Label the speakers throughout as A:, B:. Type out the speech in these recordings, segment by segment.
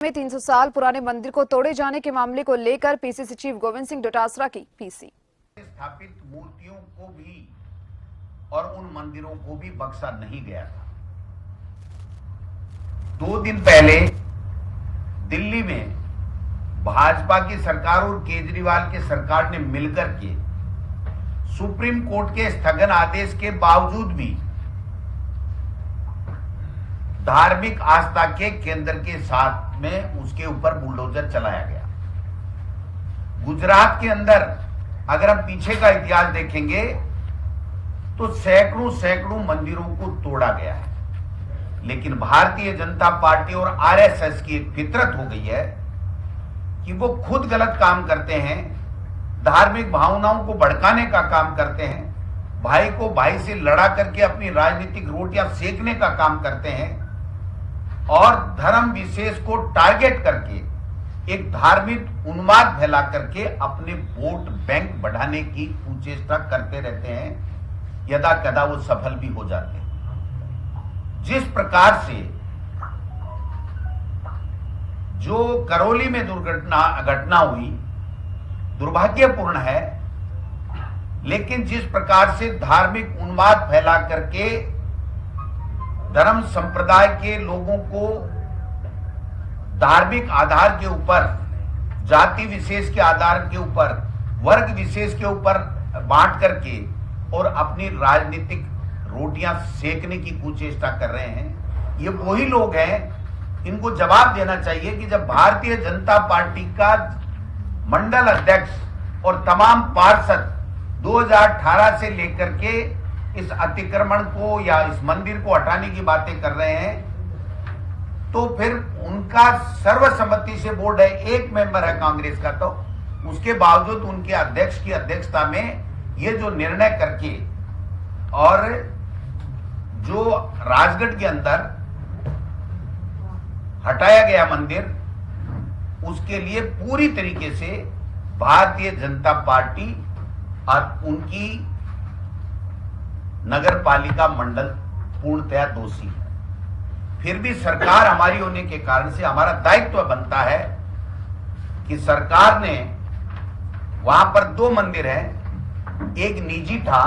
A: में 300 साल पुराने मंदिर को तोड़े जाने के मामले को लेकर पीसीसी चीफ गोविंद सिंह डोटासरा की पीसी।
B: स्थापित मूर्तियों को भी और उन मंदिरों को भी बख्शा नहीं गया था। 2 दिन पहले दिल्ली में भाजपा की सरकार और केजरीवाल की सरकार ने मिलकर के सुप्रीम कोर्ट के स्थगन आदेश के बावजूद भी धार्मिक आस्था के केंद्र के साथ में उसके ऊपर बुलडोजर चलाया गया। गुजरात के अंदर अगर हम पीछे का इतिहास देखेंगे तो सैकड़ों मंदिरों को तोड़ा गया है, लेकिन भारतीय जनता पार्टी और आरएसएस की एक फितरत हो गई है कि वो खुद गलत काम करते हैं, धार्मिक भावनाओं को भड़काने का काम करते हैं, भाई को भाई से लड़ा करके अपनी राजनीतिक रोटियां सेकने का काम करते हैं और धर्म विशेष को टारगेट करके एक धार्मिक उन्माद फैला करके अपने वोट बैंक बढ़ाने की कुचेष्टा करते रहते हैं। यदा कदा वो सफल भी हो जाते हैं। जिस प्रकार से जो करौली में घटना हुई दुर्भाग्यपूर्ण है, लेकिन जिस प्रकार से धार्मिक उन्माद फैला करके धर्म संप्रदाय के लोगों को धार्मिक आधार के ऊपर, जाति विशेष के आधार के ऊपर, वर्ग विशेष के ऊपर बांट करके और अपनी राजनीतिक रोटियां सेकने की कुचेष्टा कर रहे हैं, ये वही लोग हैं। इनको जवाब देना चाहिए कि जब भारतीय जनता पार्टी का मंडल अध्यक्ष और तमाम पार्षद 2018 से लेकर के इस अतिक्रमण को या इस मंदिर को हटाने की बातें कर रहे हैं, तो फिर उनका सर्वसम्मति से बोर्ड है, एक मेंबर है कांग्रेस का, तो उसके बावजूद उनके अध्यक्ष की अध्यक्षता में ये जो निर्णय करके और जो राजगढ़ के अंदर हटाया गया मंदिर, उसके लिए पूरी तरीके से भारतीय जनता पार्टी और उनकी नगर पालिका मंडल पूर्णतया दोषी है। फिर भी सरकार हमारी होने के कारण से हमारा दायित्व बनता है कि सरकार ने वहां पर 2 मंदिर हैं, एक निजी था,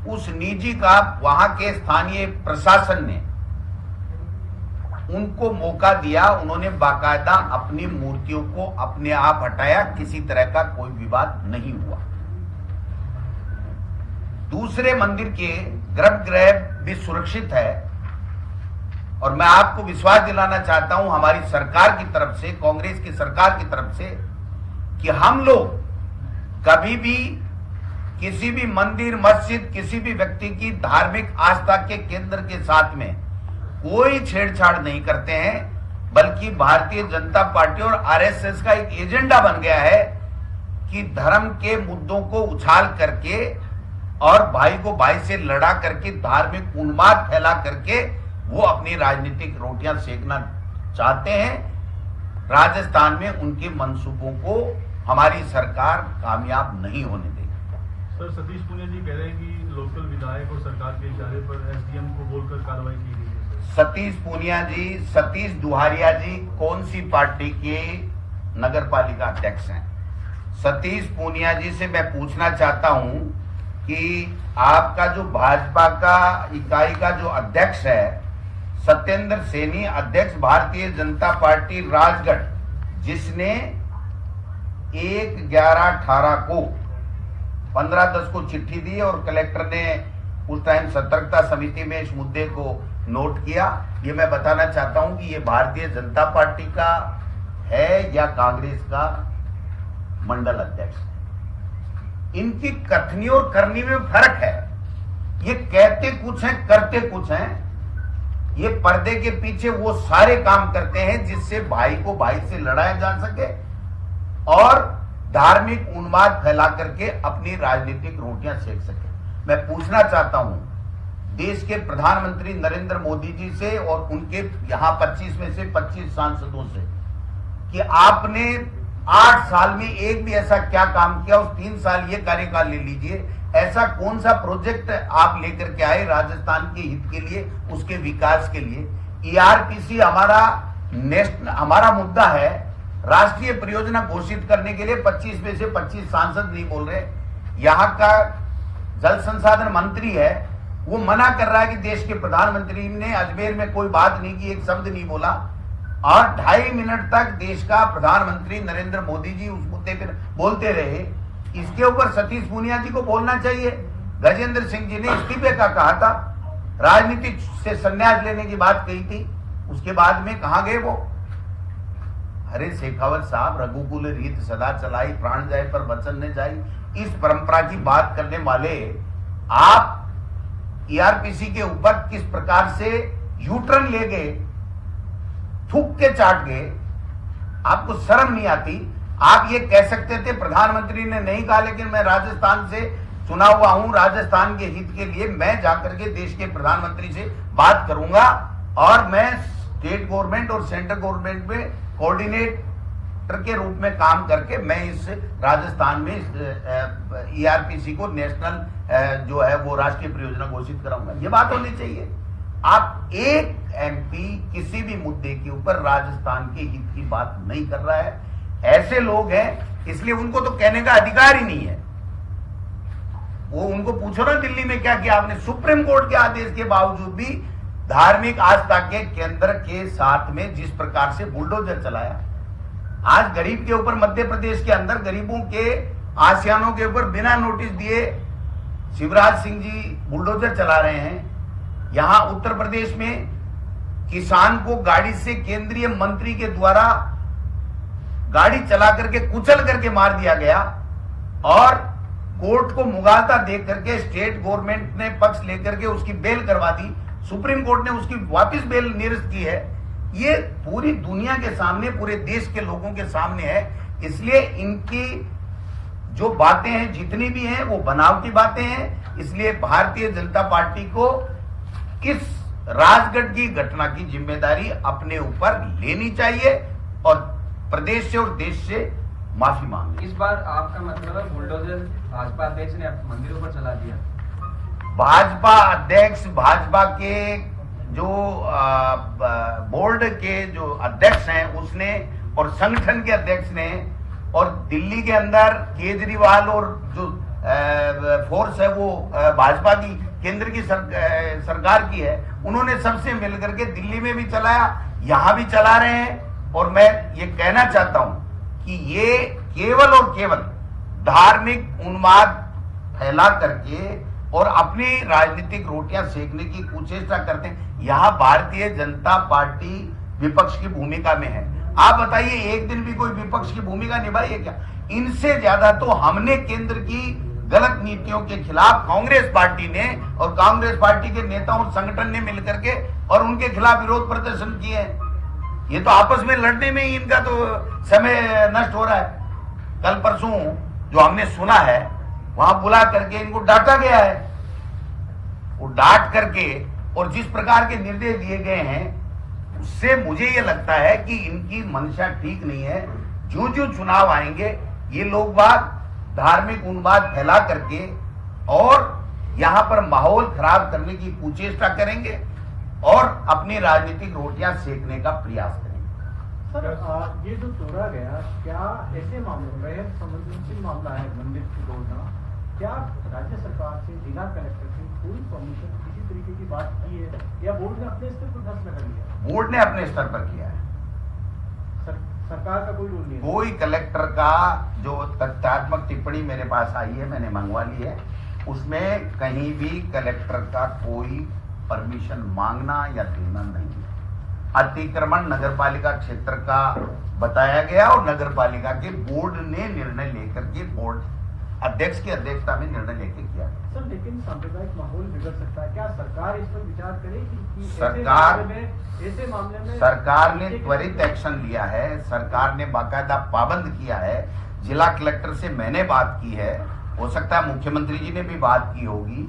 B: उस निजी का वहां के स्थानीय प्रशासन ने उनको मौका दिया, उन्होंने बाकायदा अपनी मूर्तियों को अपने आप हटाया, किसी तरह का कोई विवाद नहीं हुआ। दूसरे मंदिर के गर्भगृह भी सुरक्षित है और मैं आपको विश्वास दिलाना चाहता हूं हमारी सरकार की तरफ से, कांग्रेस की सरकार की तरफ से, कि हम लोग कभी भी किसी भी मंदिर, मस्जिद, किसी भी व्यक्ति की धार्मिक आस्था के केंद्र के साथ में कोई छेड़छाड़ नहीं करते हैं, बल्कि भारतीय जनता पार्टी और आरएसएस का एक एजेंडा बन गया है कि धर्म के मुद्दों को उछाल करके और भाई को भाई से लड़ा करके धार्मिक उन्माद फैला करके वो अपनी राजनीतिक रोटियां सेकना चाहते हैं। राजस्थान में उनके मंसूबों को हमारी सरकार कामयाब नहीं होने देगी।
C: सर, सतीश पूनिया जी कह रहे हैं कि लोकल विधायक और सरकार के इशारे पर एसडीएम को बोलकर कार्रवाई की गई है।
B: सतीश पूनिया जी, सतीश दुहारिया जी कौन सी पार्टी के नगर पालिका अध्यक्ष हैं? सतीश पूनिया जी से मैं पूछना चाहता हूं कि आपका जो भाजपा का इकाई का जो अध्यक्ष है सत्येंद्र सैनी, अध्यक्ष भारतीय जनता पार्टी राजगढ़, जिसने 1/11/18 को 15/10 को चिट्ठी दी और कलेक्टर ने उस टाइम सतर्कता समिति में इस मुद्दे को नोट किया, ये मैं बताना चाहता हूं कि ये भारतीय जनता पार्टी का है या कांग्रेस का मंडल अध्यक्ष। इनकी कथनी और करनी में फर्क है। ये कहते कुछ हैं, करते कुछ हैं। ये पर्दे के पीछे वो सारे काम करते हैं जिससे भाई को भाई से लड़ाया जा सके और धार्मिक उन्माद फैला करके अपनी राजनीतिक रोटियां सेक सके। मैं पूछना चाहता हूं देश के प्रधानमंत्री नरेंद्र मोदी जी से और उनके यहां 25 में से 25 सांसदों से कि आपने 8 साल में एक भी ऐसा क्या काम किया, उस 3 साल ये कार्यकाल ले लीजिए, ऐसा कौन सा प्रोजेक्ट आप लेकर के आए राजस्थान के हित के लिए, उसके विकास के लिए। ईआरपीसी हमारा हमारा मुद्दा है राष्ट्रीय परियोजना घोषित करने के लिए 25 में से 25 सांसद नहीं बोल रहे। यहां का जल संसाधन मंत्री है, वो मना कर रहा है कि देश के प्रधानमंत्री ने अजमेर में कोई बात नहीं की, एक शब्द नहीं बोला, और 2.5 मिनट तक देश का प्रधानमंत्री नरेंद्र मोदी जी उस मुद्दे पर बोलते रहे। इसके ऊपर सतीश पूनिया जी को बोलना चाहिए। गजेंद्र सिंह जी ने इस्तीफे का कहा था, राजनीति से संन्यास लेने की बात कही थी, उसके बाद में कहां गए वो? अरे शेखावत साहब, रघुकुल रीत सदा चलाई, प्राण जाए पर वचन न जाई, इस परंपरा की बात करने वाले आप ईआरपीसी के ऊपर किस प्रकार से यूटर्न ले गए, थूक के चाट गए, आपको शर्म नहीं आती? आप ये कह सकते थे प्रधानमंत्री ने नहीं कहा, लेकिन मैं राजस्थान से चुना हुआ हूं, राजस्थान के हित के लिए मैं जाकर के देश के प्रधानमंत्री से बात करूंगा और मैं स्टेट गवर्नमेंट और सेंट्रल गवर्नमेंट में कोऑर्डिनेटर के रूप में काम करके मैं इस राजस्थान में ईआरपीसी को नेशनल जो है वो राष्ट्रीय परियोजना घोषित कराऊंगा। ये बात होनी चाहिए। आप एक एमपी किसी भी मुद्दे के ऊपर राजस्थान के हित की बात नहीं कर रहा है। ऐसे लोग हैं, इसलिए उनको तो कहने का अधिकार ही नहीं है। वो उनको पूछो ना दिल्ली में क्या किया आपने। सुप्रीम कोर्ट के आदेश के बावजूद भी धार्मिक आस्था के केंद्र के साथ में जिस प्रकार से बुलडोजर चलाया, आज गरीब के ऊपर मध्य प्रदेश के अंदर गरीबों के आशियानों के ऊपर बिना नोटिस दिए शिवराज सिंह जी बुलडोजर चला रहे हैं। यहां उत्तर प्रदेश में किसान को गाड़ी से केंद्रीय मंत्री के द्वारा गाड़ी चला करके कुचल करके मार दिया गया और कोर्ट को मुगालता देख करके स्टेट गवर्नमेंट ने पक्ष लेकर के उसकी बेल करवा दी, सुप्रीम कोर्ट ने उसकी वापस बेल निरस्त की है। ये पूरी दुनिया के सामने, पूरे देश के लोगों के सामने है। इसलिए इनकी जो बातें हैं जितनी भी हैं वो बनावटी बातें हैं। इसलिए भारतीय जनता पार्टी को इस राजगढ़ की घटना की जिम्मेदारी अपने ऊपर लेनी चाहिए और प्रदेश से और देश से माफी मांगी।
D: इस बार आपका मतलब है बुलडोजर भाजपा अध्यक्ष ने मंदिरों पर चला दिया?
B: भाजपा अध्यक्ष, भाजपा के जो बोर्ड के जो अध्यक्ष हैं उसने और संगठन के अध्यक्ष ने और दिल्ली के अंदर केजरीवाल और जो फोर्स है वो भाजपा की केंद्र की सरकार की है, उन्होंने सबसे मिलकर के दिल्ली में भी चलाया, यहां भी चला रहे हैं। और मैं ये कहना चाहता हूं कि ये केवल और केवल धार्मिक उन्माद फैला करके और अपनी राजनीतिक रोटियां सेकने की कुचेष्टा करते हैं। यहां भारतीय जनता पार्टी विपक्ष की भूमिका में है। आप बताइए, एक दिन भी कोई विपक्ष की भूमिका निभाई है क्या? इनसे ज्यादा तो हमने केंद्र की गलत नीतियों के खिलाफ कांग्रेस पार्टी ने और कांग्रेस पार्टी के नेताओं और संगठन ने मिलकर के और उनके खिलाफ विरोध प्रदर्शन किए हैं। ये तो आपस में लड़ने में ही इनका तो समय नष्ट हो रहा है। कल परसों जो हमने सुना है वहां बुला करके इनको डांटा गया है। वो डांट करके और जिस प्रकार के निर्देश दिए गए हैं उससे मुझे ये लगता है कि इनकी मंशा ठीक नहीं है। जो चुनाव आएंगे ये लोग बात धार्मिक उन्माद फैला करके और यहां पर माहौल खराब करने की कुचेष्टा करेंगे और अपनी राजनीतिक रोटियां सेकने का प्रयास करेंगे।
E: सर, ये जो तोड़ा गया, क्या ऐसे मामलों में संवेदनशील मामला है मंदिर की तोड़ना, क्या राज्य सरकार से, जिला कलेक्टर से कोई परमिशन किसी तरीके की बात की है या बोर्ड ने अपने स्तर पर फैसला कर लिया?
B: बोर्ड ने अपने स्तर पर किया है।
E: सरकार का कोई रोल नहीं है?
B: कोई कलेक्टर का जो तथ्यात्मक टिप्पणी मेरे पास आई है, मैंने मंगवा ली है, उसमें कहीं भी कलेक्टर का कोई परमिशन मांगना या देना नहीं है। अतिक्रमण नगरपालिका क्षेत्र का बताया गया और नगरपालिका के बोर्ड ने निर्णय लेकर के बोर्ड अध्यक्ष की अध्यक्षता में निर्णय लेकर किया।
E: सर, लेकिन सांप्रदायिक माहौल बिगड़ सकता है, क्या सरकार इस पर विचार करेगी कि ऐसे मामले में
B: सरकार ने त्वरित एक्शन लिया है। सरकार ने बाकायदा पाबंद किया है। जिला कलेक्टर से मैंने बात की है, हो सकता है मुख्यमंत्री जी ने भी बात की होगी।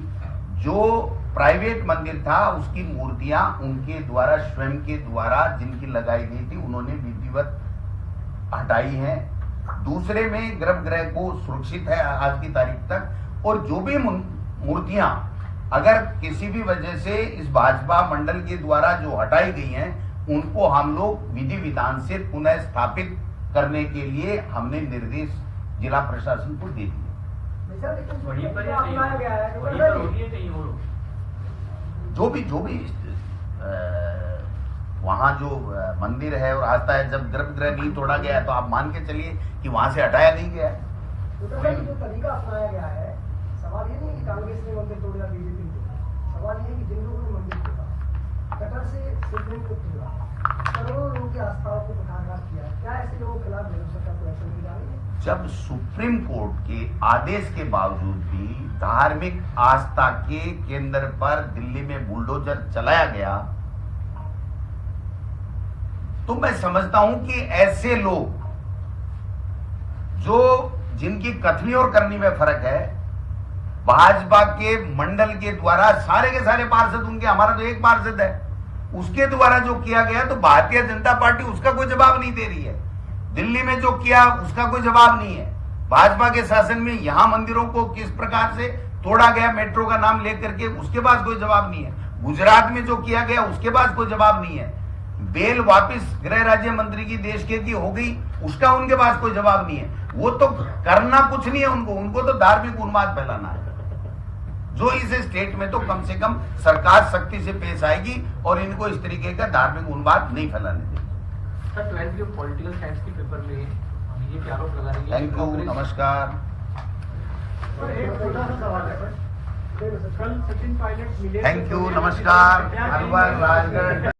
B: जो प्राइवेट मंदिर था उसकी मूर्तियां उनके द्वारा स्वयं के द्वारा जिनकी लगाई गई थी उन्होंने विधिवत हटाई हैं। दूसरे में गर्भगृह को सुरक्षित है आज की तारीख तक। और जो भी मूर्तियां अगर किसी भी वजह से इस भाजपा मंडल के द्वारा जो हटाई गई हैं उनको हम लोग विधि विधान से पुनः स्थापित करने के लिए हमने निर्देश जिला प्रशासन को दे दिए।
D: वहीं पर या कहीं वहीं पर होगी या कहीं और?
B: जो भी वहां जो मंदिर है और आस्था है, जब गर्भगृह नहीं तोड़ा गया है तो आप मान के चलिए कि वहां से हटाया नहीं गया है।
F: जो तरीका अपनाया गया है, सवाल ये नहीं है कि कांग्रेस ने मंदिर तोड़ या बीजेपी ने तोड़ा, सवाल ये है कि जिन लोगों ने मंदिर तोड़ा, कटर से शिवलिंग को तोड़ा, करोड़ों लोगों की आस्थाओं को कुठाराघात किया, क्या ऐसे लोगों के खिलाफ जनता सरकार को एक्शन ली जा रही है?
B: जब सुप्रीम कोर्ट के आदेश के बावजूद भी धार्मिक आस्था के केंद्र पर दिल्ली में बुलडोजर चलाया गया, तो मैं समझता हूं कि ऐसे लोग जो जिनकी कथनी और करनी में फर्क है, भाजपा के मंडल के द्वारा सारे के सारे पार्षद उनके, हमारा तो एक पार्षद है, उसके द्वारा जो किया गया, तो भारतीय जनता पार्टी उसका कोई जवाब नहीं दे रही है। दिल्ली में जो किया उसका कोई जवाब नहीं है। भाजपा के शासन में यहां मंदिरों को किस प्रकार से तोड़ा गया मेट्रो का नाम लेकर के, उसके पास कोई जवाब नहीं है। गुजरात में जो किया गया उसके पास कोई जवाब नहीं है। बेल वापिस गृह राज्य मंत्री की देश के की हो गई, उसका उनके पास कोई जवाब नहीं है। वो तो करना कुछ नहीं है उनको तो धार्मिक उन्माद फैलाना है। जो इस स्टेट में तो कम से कम सरकार सख्ती से पेश आएगी और इनको इस तरीके का धार्मिक उन्माद नहीं फैलाने देगी।
D: सर 12th के पॉलिटिकल साइंस के पेपर में बीजेपी आरोप लगा रही है।
B: थैंक यू, नमस्कार।
E: और एक छोटा सा सवाल है, कल सचिन पायलट मिले,
B: थैंक यू, नमस्कार। अलवर, राजगढ़।